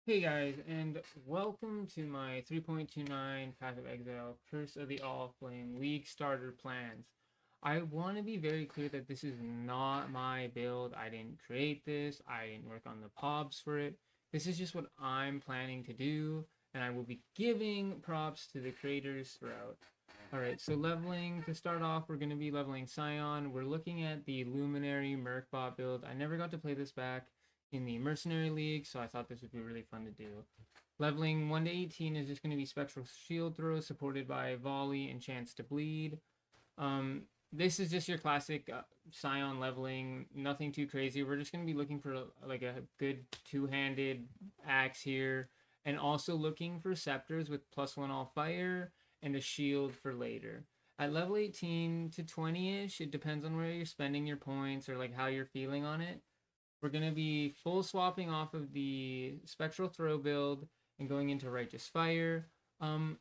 Hey guys, and welcome to my 3.29 Path of Exile Curse of the All Flame League starter plans. I want to be very clear that this is not my build. I didn't create this, I didn't work on the pobs for it. This is just what I'm planning to do, and I will be giving props to the creators throughout. Alright, so leveling, to start off, we're going to be leveling Scion. We're looking at the Luminary Mercbot build. I never got to play this back in the Mercenary League, so I thought this would be really fun to do. Leveling 1 to 18 is just going to be Spectral Shield Throw, supported by Volley and Chance to Bleed. This is just your classic Scion leveling, nothing too crazy. We're just going to be looking for like a good two-handed axe here, and also looking for scepters with +1 all fire and a shield for later. At level 18 to 20-ish, it depends on where you're spending your points or like how you're feeling on it. We're going to be full swapping off of the Spectral Throw build and going into Righteous Fire.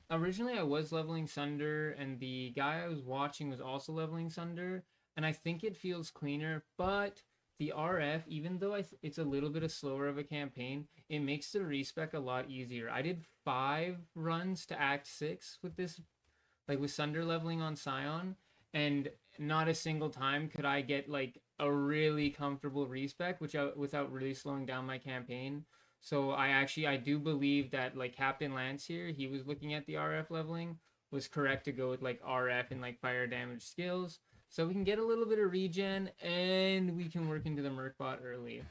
Originally, I was leveling Sunder, and the guy I was watching was also leveling Sunder, and I think it feels cleaner, but the RF, even though it's a little bit of slower of a campaign, it makes the respec a lot easier. I did 5 runs to Act 6 with this, like with Sunder leveling on Scion, and not a single time could I get like a really comfortable respec, which without really slowing down my campaign. So I do believe that like Captain Lance here, he was looking at the RF leveling, was correct to go with like RF and like fire damage skills. So we can get a little bit of regen and we can work into the Mercbot early.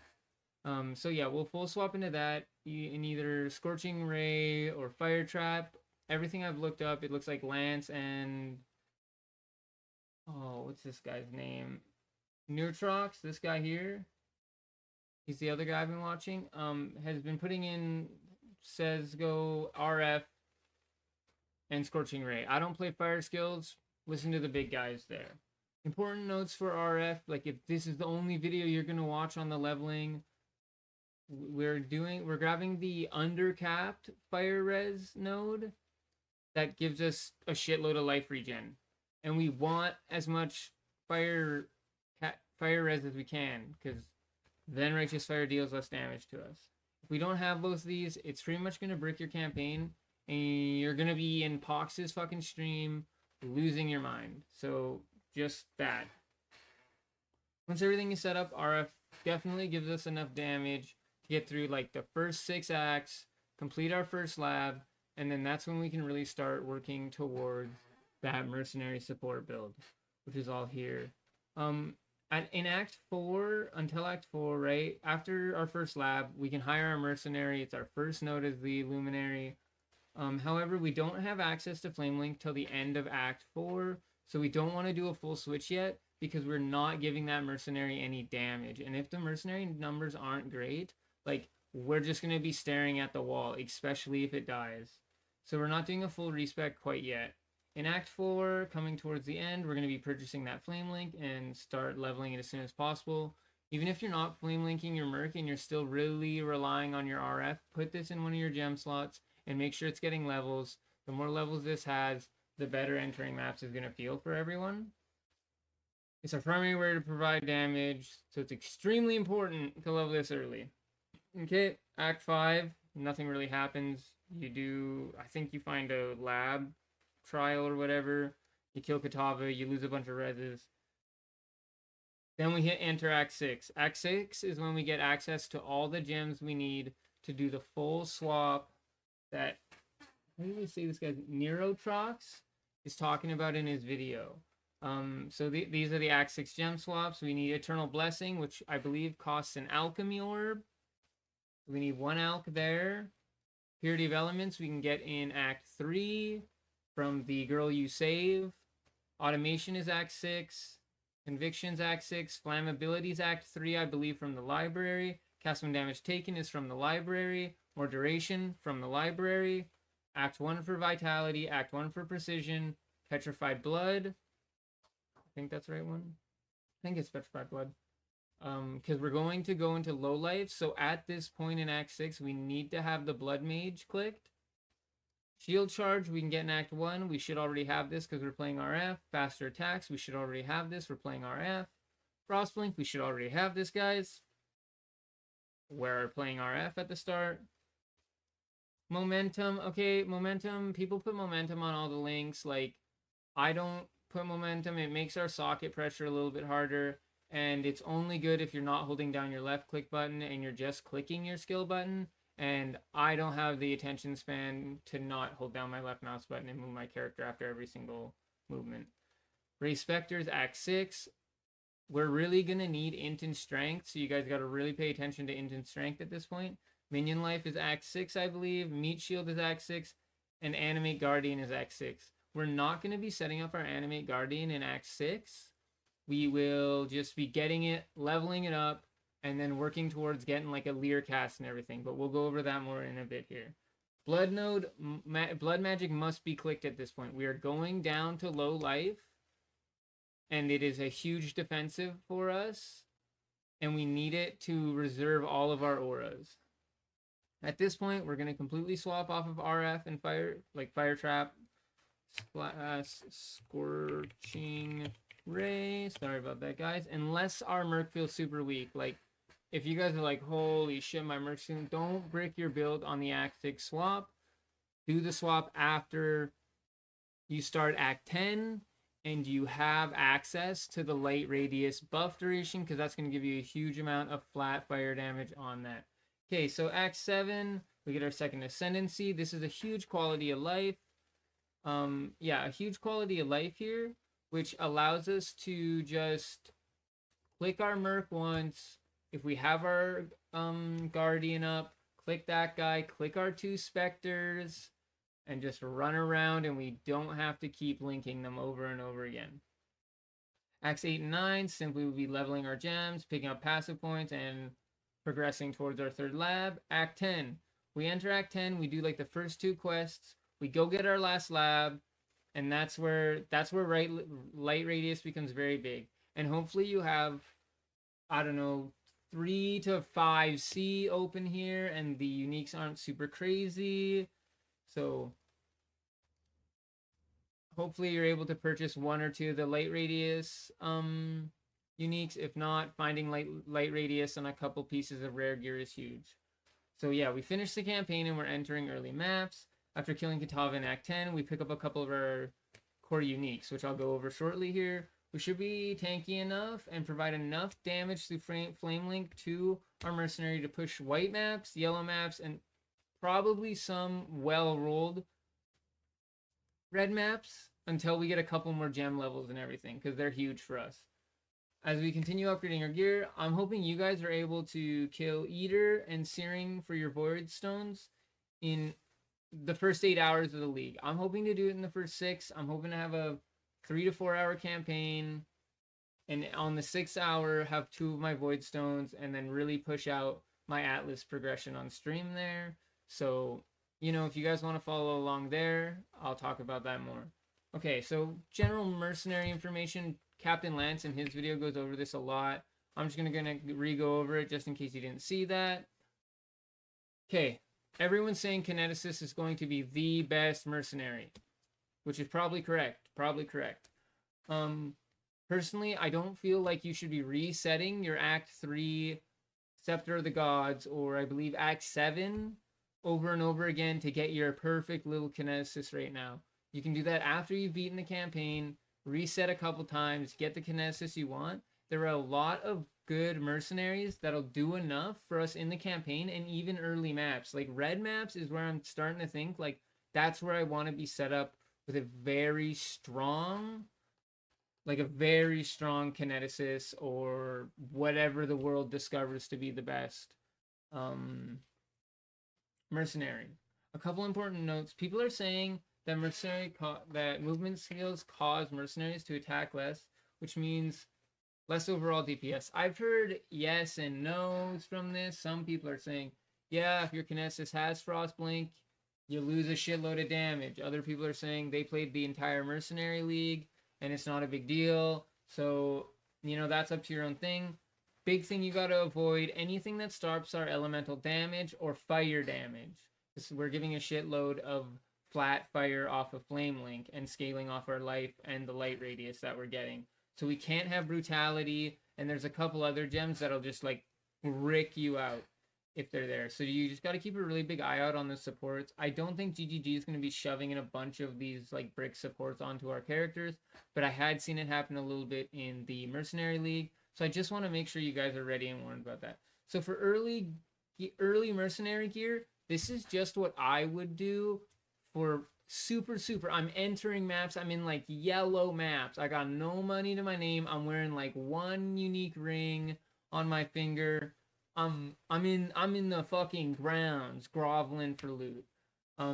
So yeah, we'll full swap into that in either Scorching Ray or Fire Trap. Everything I've looked up, it looks like Lance and what's this guy's name? Nerotox, this guy here. He's the other guy I've been watching. Has been putting in says go RF and Scorching Ray. I don't play fire skills. Listen to the big guys there. Important notes for RF, like if this is the only video you're gonna watch on the leveling, we're grabbing the undercapped fire res node that gives us a shitload of life regen, and we want as much fire fire res as we can, because then righteous fire deals less damage to us. If we don't have both of these, it's pretty much gonna brick your campaign, and you're gonna be in Pox's fucking stream losing your mind. So just that. Once everything is set up, RF definitely gives us enough damage to get through like the first 6 acts, complete our first lab, and then that's when we can really start working towards that mercenary support build, which is all here. In Act 4, until Act 4, right, after our first lab, we can hire our mercenary. It's our first node as the luminary. However, we don't have access to Flame Link till the end of Act 4, so we don't want to do a full switch yet because we're not giving that mercenary any damage. And if the mercenary numbers aren't great, like, we're just going to be staring at the wall, especially if it dies. So we're not doing a full respec quite yet. In Act 4, coming towards the end, we're going to be purchasing that Flame Link and start leveling it as soon as possible. Even if you're not Flame Linking your Merc and you're still really relying on your RF, put this in one of your gem slots and make sure it's getting levels. The more levels this has, the better entering maps is going to feel for everyone. It's our primary way to provide damage, so it's extremely important to level this early. Okay, Act 5, nothing really happens. I think you find a lab trial or whatever. You kill Katava, you lose a bunch of reses. Then we hit enter Act 6. Act 6 is when we get access to all the gems we need to do the full swap that, how do we say this guy's Nerotox is talking about in his video. These are the Act 6 gem swaps. We need Eternal Blessing, which I believe costs an alchemy orb. We need 1 alch there. Purity of Elements we can get in Act 3 from the girl you save. Automation is Act 6. Convictions Act 6. Flammability is Act 3, I believe, from the library. Cast when damage taken is from the library. More duration from the library. Act 1 for Vitality. Act 1 for Precision. Petrified Blood. I think that's the right one. I think it's Petrified Blood. Because we're going to go into low life. So at this point in Act 6, we need to have the Blood Mage clicked. Shield Charge, we can get in Act 1. We should already have this because we're playing RF. Faster Attacks, we should already have this. We're playing RF. Frostblink, we should already have this, guys. We're playing RF at the start. Momentum. Okay, momentum. People put momentum on all the links. Like, I don't put momentum. It makes our socket pressure a little bit harder. And it's only good if you're not holding down your left click button and you're just clicking your skill button. And I don't have the attention span to not hold down my left mouse button and move my character after every single movement. Race Specters, Act 6. We're really going to need int and strength, so you guys got to really pay attention to int and strength at this point. Minion Life is Act 6, I believe. Meat Shield is Act 6. And Animate Guardian is Act 6. We're not going to be setting up our Animate Guardian in Act 6. We will just be getting it, leveling it up, and then working towards getting like a Leer cast and everything. But we'll go over that more in a bit here. Blood Node, Blood Magic must be clicked at this point. We are going down to low life, and it is a huge defensive for us, and we need it to reserve all of our auras. At this point, we're going to completely swap off of RF and fire, like Fire Trap, Scorching Ray. Sorry about that, guys. Unless our Merc feels super weak. Like, if you guys are like, holy shit, my Merc's soon, don't brick your build on the Act 6 swap. Do the swap after you start Act 10 and you have access to the light radius buff duration, because that's going to give you a huge amount of flat fire damage on that. Okay, so Act 7, we get our second ascendancy. This is a huge quality of life. Yeah, a huge quality of life here, which allows us to just click our Merc once. If we have our Guardian up, click that guy, click our 2 Specters, and just run around, and we don't have to keep linking them over and over again. Acts 8 and 9, simply we'll be leveling our gems, picking up passive points, and progressing towards our third lab. Act 10. We enter Act 10, we do like the first 2 quests, we go get our last lab, and that's where light radius becomes very big. And hopefully you have, I don't know, 3 to 5 C open here, and the uniques aren't super crazy. So hopefully you're able to purchase 1 or 2 of the light radius uniques. If not, finding light radius on a couple pieces of rare gear is huge. So yeah, we finished the campaign and we're entering early maps. After killing Kitava in Act 10, we pick up a couple of our core uniques, which I'll go over shortly here. We should be tanky enough and provide enough damage through Flame Link to our mercenary to push white maps, yellow maps, and probably some well-rolled red maps until we get a couple more gem levels and everything, because they're huge for us. As we continue upgrading our gear, I'm hoping you guys are able to kill Eater and Searing for your Void Stones in the first 8 hours of the league. I'm hoping to do it in the first 6. I'm hoping to have a 3 to 4 hour campaign, and on the 6th hour have 2 of my Void Stones, and then really push out my Atlas progression on stream there. So, you know, if you guys want to follow along there, I'll talk about that more. Okay, so general mercenary information. Captain Lance in his video goes over this a lot. I'm just gonna re-go over it just in case you didn't see that. Okay, everyone's saying Kineticist is going to be the best mercenary, which is probably correct. Personally, I don't feel like you should be resetting your Act 3 Scepter of the Gods, or I believe Act 7, over and over again to get your perfect little Kineticist right now. You can do that after you've beaten the campaign, reset a couple times, get the Kineticist you want. There are a lot of good mercenaries that'll do enough for us in the campaign and even early maps. Like red maps is where I'm starting to think like that's where I want to be set up with a very strong Kineticist or whatever the world discovers to be the best mercenary. A couple important notes. People are saying that that movement skills cause mercenaries to attack less, which means less overall DPS. I've heard yes and no's from this. Some people are saying, yeah, if your Kinesis has Frostblink, you lose a shitload of damage. Other people are saying they played the entire Mercenary League and it's not a big deal. So, you know, that's up to your own thing. Big thing you got to avoid, anything that stops our elemental damage or fire damage. We're giving a shitload of flat fire off of Flame Link and scaling off our life and the light radius that we're getting. So we can't have brutality, and there's a couple other gems that'll just like brick you out. if they're there. So you just got to keep a really big eye out on the supports. I don't think GGG is going to be shoving in a bunch of these like brick supports onto our characters, but I had seen it happen a little bit in the Mercenary League. So I just want to make sure you guys are ready and warned about that. So for early mercenary gear, this is just what I would do for super. I'm entering maps. I'm in like yellow maps. I got no money to my name. I'm wearing like one unique ring on my finger. I'm in the fucking grounds groveling for loot.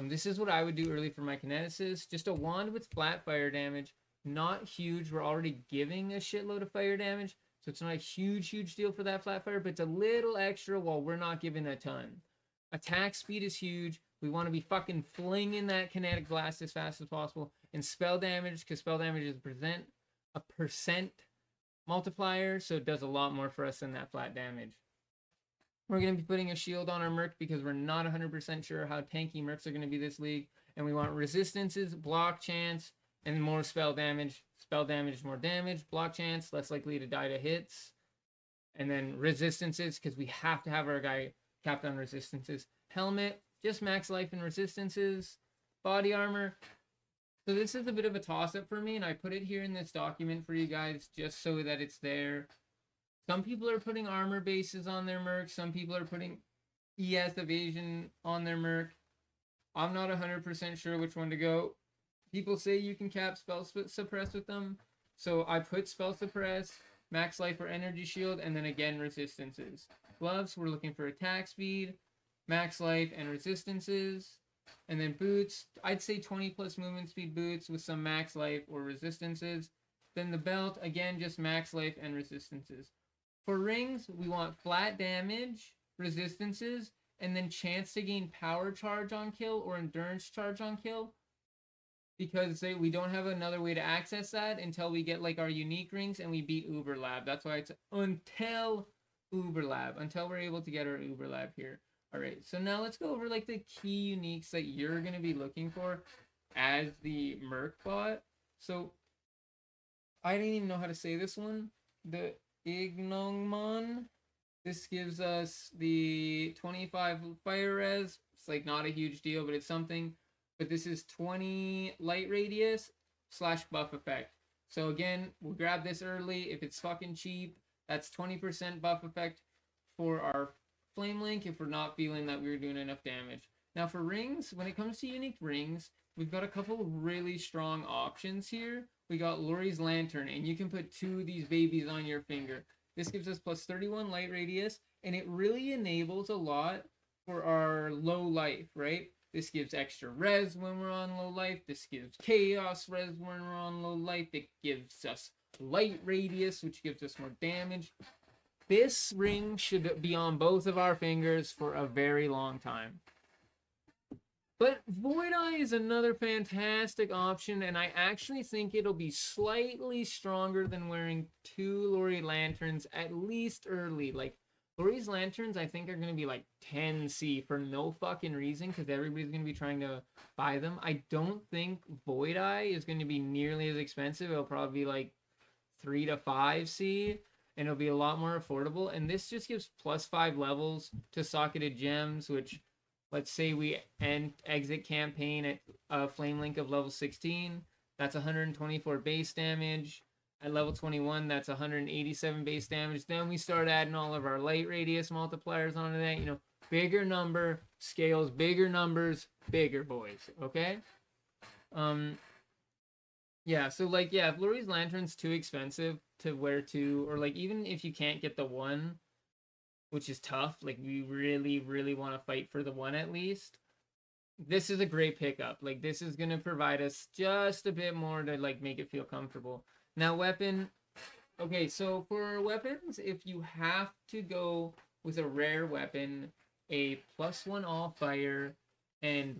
This is what I would do early for my kineticist. Just a wand with flat fire damage. Not huge. We're already giving a shitload of fire damage, so it's not a huge deal for that flat fire, but it's a little extra while we're not giving a ton. Attack speed is huge. We want to be fucking flinging that kinetic blast as fast as possible. And spell damage, because spell damage is a percent multiplier, so it does a lot more for us than that flat damage. We're going to be putting a shield on our Merc because we're not 100% sure how tanky Mercs are going to be this league. And we want resistances, block chance, and more spell damage. Spell damage, more damage. Block chance, less likely to die to hits. And then resistances, because we have to have our guy capped on resistances. Helmet, just max life and resistances. Body armor. So this is a bit of a toss-up for me, and I put it here in this document for you guys just so that it's there. Some people are putting armor bases on their Merc. Some people are putting ES evasion on their Merc. I'm not 100% sure which one to go. People say you can cap spell suppress with them. So I put spell suppress, max life or energy shield, and then again resistances. Gloves, we're looking for attack speed, max life, and resistances. And then boots, I'd say 20 plus movement speed boots with some max life or resistances. Then the belt, again, just max life and resistances. For rings, we want flat damage, resistances, and then chance to gain power charge on kill or endurance charge on kill. Because we don't have another way to access that until we get like our unique rings and we beat Uber Lab. That's why it's until Uber Lab, until we're able to get our Uber Lab here. All right, so now let's go over like the key uniques that you're going to be looking for as the Merc bot. So I didn't even know how to say this one. The Ignongmon. This gives us the 25 fire res. It's like not a huge deal, but it's something. But this is 20 light radius / buff effect. So again, we'll grab this early. If it's fucking cheap, that's 20% buff effect for our flame link if we're not feeling that we're doing enough damage. Now for rings, when it comes to unique rings, we've got a couple really strong options here. We got Lori's Lantern, and you can put 2 of these babies on your finger. This gives us plus 31 light radius, and it really enables a lot for our low life, right? This gives extra res when we're on low life. This gives chaos res when we're on low life. It gives us light radius, which gives us more damage. This ring should be on both of our fingers for a very long time. But Void Eye is another fantastic option, and I actually think it'll be slightly stronger than wearing 2 Lori Lanterns, at least early. Like, Lori's Lanterns, I think, are going to be like 10C for no fucking reason, because everybody's going to be trying to buy them. I don't think Void Eye is going to be nearly as expensive. It'll probably be like 3 to 5C, and it'll be a lot more affordable. And this just gives plus 5 levels to socketed gems, which... Let's say we exit campaign at a flame link of level 16. That's 124 base damage. At level 21, that's 187 base damage. Then we start adding all of our light radius multipliers onto that. You know, bigger number scales, bigger numbers, bigger boys. Okay. Yeah. So like, yeah, if Lori's Lantern's too expensive to wear 2, or like even if you can't get the 1. Which is tough. Like, we really want to fight for the 1 at least. This is a great pickup. Like, this is going to provide us just a bit more to, like, make it feel comfortable. Now, weapon. Okay, so for weapons, if you have to go with a rare weapon, a +1 all fire and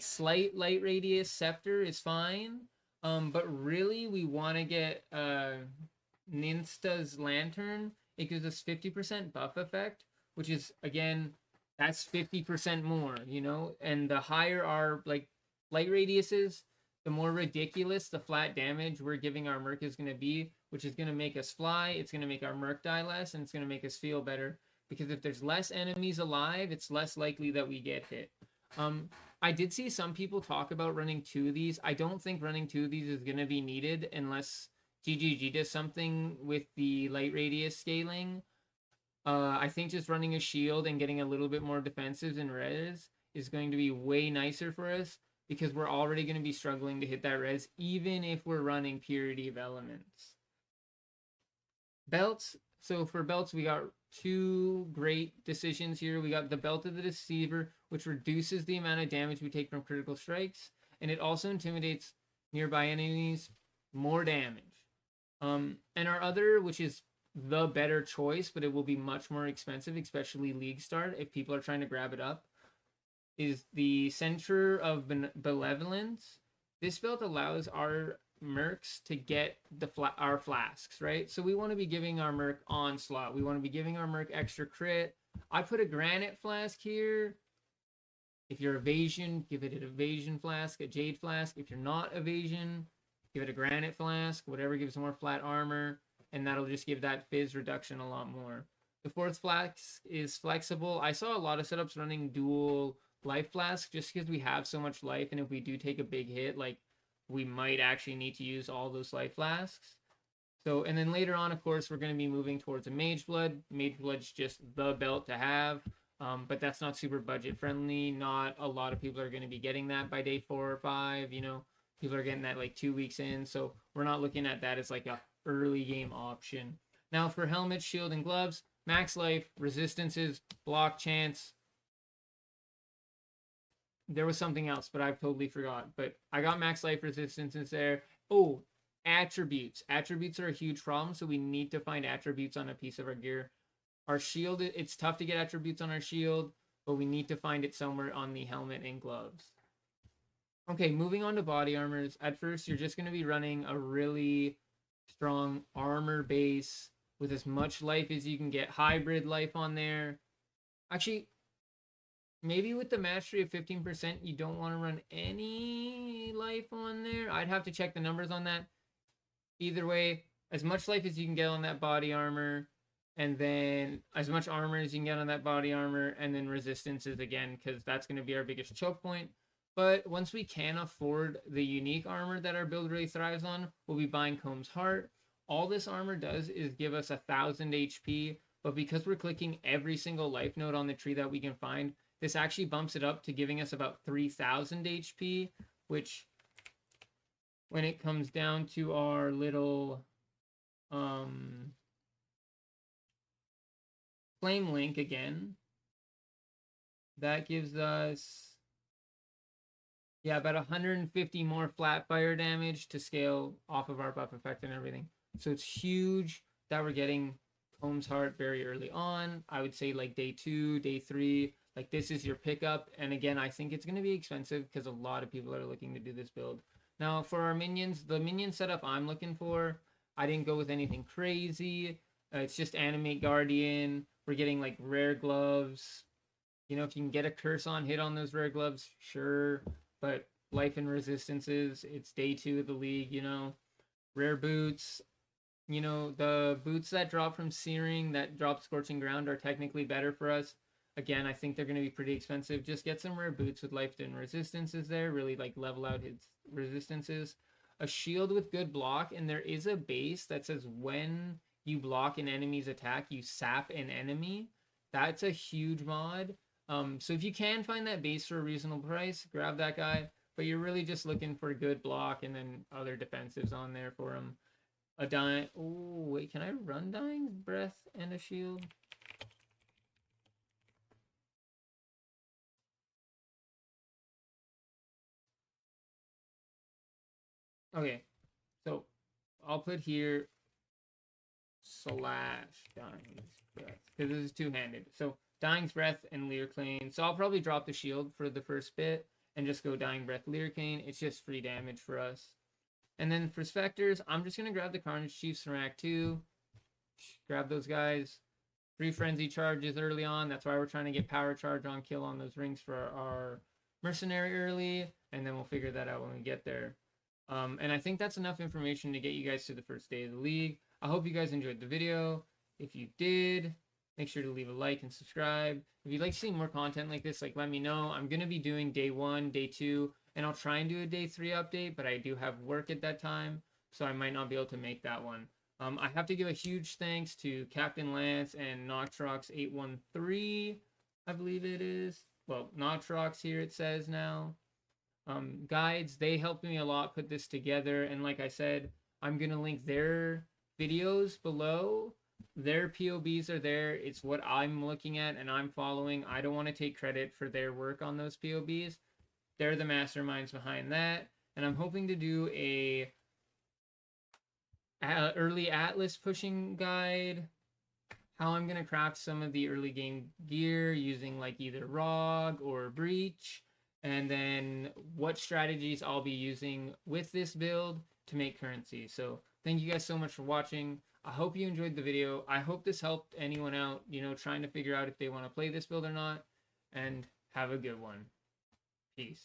slight light radius scepter is fine. But really, we want to get Ninsta's Lantern. It gives us 50% buff effect, which is, again, that's 50% more, you know? And the higher our, like, light radius is, the more ridiculous the flat damage we're giving our Merc is going to be, which is going to make us fly, it's going to make our Merc die less, and it's going to make us feel better. because if there's less enemies alive, it's less likely that we get hit. I did see some people talk about running 2 of these. I don't think running 2 of these is going to be needed unless GGG does something with the light radius scaling. I think just running a shield and getting a little bit more defensives and res is going to be way nicer for us because we're already going to be struggling to hit that res even if we're running Purity of Elements. Belts. So for belts, we got 2 great decisions here. We got the Belt of the Deceiver, which reduces the amount of damage we take from critical strikes, and it also intimidates nearby enemies more damage. And our other, which is the better choice, but it will be much more expensive, especially League Start, if people are trying to grab it up, is the Center of Benevolence. This belt allows our mercs to get our flasks, right? So we want to be giving our merc onslaught. We want to be giving our merc extra crit. I put a granite flask here. If you're evasion, give it an evasion flask, a jade flask. If you're not evasion, give it a granite flask, whatever gives more flat armor, and that'll just give that fizz reduction a lot more. The 4th flask is flexible. I saw a lot of setups running dual life flask just because we have so much life, and if we do take a big hit, like, we might actually need to use all those life flasks. So, and then later on, of course, we're going to be moving towards a Mage Blood. Mage Blood's just the belt to have, but that's not super budget friendly. Not a lot of people are going to be getting that by day 4 or 5, you know. People are getting that like 2 weeks in, so we're not looking at that as like a early game option. Now for helmet, shield, and gloves, max life, resistances, block chance. There was something else, but I've totally forgot. But I got max life resistances there. Oh, attributes. Attributes are a huge problem, so we need to find attributes on a piece of our gear. Our shield, it's tough to get attributes on our shield, but we need to find it somewhere on the helmet and gloves. Okay, moving on to body armors. At first, you're just going to be running a really strong armor base with as much life as you can get. Hybrid life on there. Actually, maybe with the mastery of 15%, you don't want to run any life on there. I'd have to check the numbers on that. Either way, as much life as you can get on that body armor, and then as much armor as you can get on that body armor, and then resistances again, because that's going to be our biggest choke point. But once we can afford the unique armor that our build really thrives on, we'll be buying Comb's Heart. All this armor does is give us 1,000 HP, but because we're clicking every single life node on the tree that we can find, this actually bumps it up to giving us about 3,000 HP, which, when it comes down to our little flame link again, that gives us, yeah, about 150 more flat fire damage to scale off of our buff effect and everything. So it's huge that we're getting Comb's Heart very early on. I would say like day 2, day 3, like this is your pickup. And again, I think it's going to be expensive because a lot of people are looking to do this build. Now for our minions, the minion setup I'm looking for, I didn't go with anything crazy. It's just Animate Guardian. We're getting like rare gloves. You know, if you can get a curse on hit on those rare gloves, sure. But life and resistances, it's day 2 of the league, you know. Rare boots, you know, the boots that drop from Searing, that drop Scorching Ground are technically better for us. Again, I think they're going to be pretty expensive. Just get some rare boots with life and resistances there, really like level out his resistances. A shield with good block, and there is a base that says when you block an enemy's attack, you sap an enemy. That's a huge mod. So if you can find that base for a reasonable price, grab that guy. But you're really just looking for a good block and then other defensives on there for him. A dying. Oh wait, can I run Dying Breath and a shield? Okay, so I'll put here slash Dying's Breath because this is two-handed. So Dying's Breath and Lyricane. So I'll probably drop the shield for the first bit and just go Dying Breath, Lyricane. It's just free damage for us. And then for Spectres, I'm just going to grab the Carnage Chiefs from Act 2. Grab those guys. 3 Frenzy charges early on. That's why we're trying to get Power Charge on kill on those rings for our Mercenary early. And then we'll figure that out when we get there. And I think that's enough information to get you guys to the first day of the league. I hope you guys enjoyed the video. If you did, Make sure to leave a like and subscribe. If you'd like to see more content like this, like let me know. I'm gonna be doing day 1, day 2, and I'll try and do a day 3 update, but I do have work at that time, so I might not be able to make that one. I have to give a huge thanks to Captain Lance and Nerotox 813, I believe it is. Well, Nerotox here it says now. Guides, they helped me a lot put this together, and like I said, I'm gonna link their videos below. Their POBs are there. It's what I'm looking at and I'm following. I don't want to take credit for their work on those POBs. They're the masterminds behind that, and I'm hoping to do a early Atlas pushing guide, how I'm going to craft some of the early game gear using like either ROG or Breach, and then what strategies I'll be using with this build to make currency. So thank you guys so much for watching. I hope you enjoyed the video. I hope this helped anyone out, trying to figure out if they want to play this build or not, and have a good one. Peace.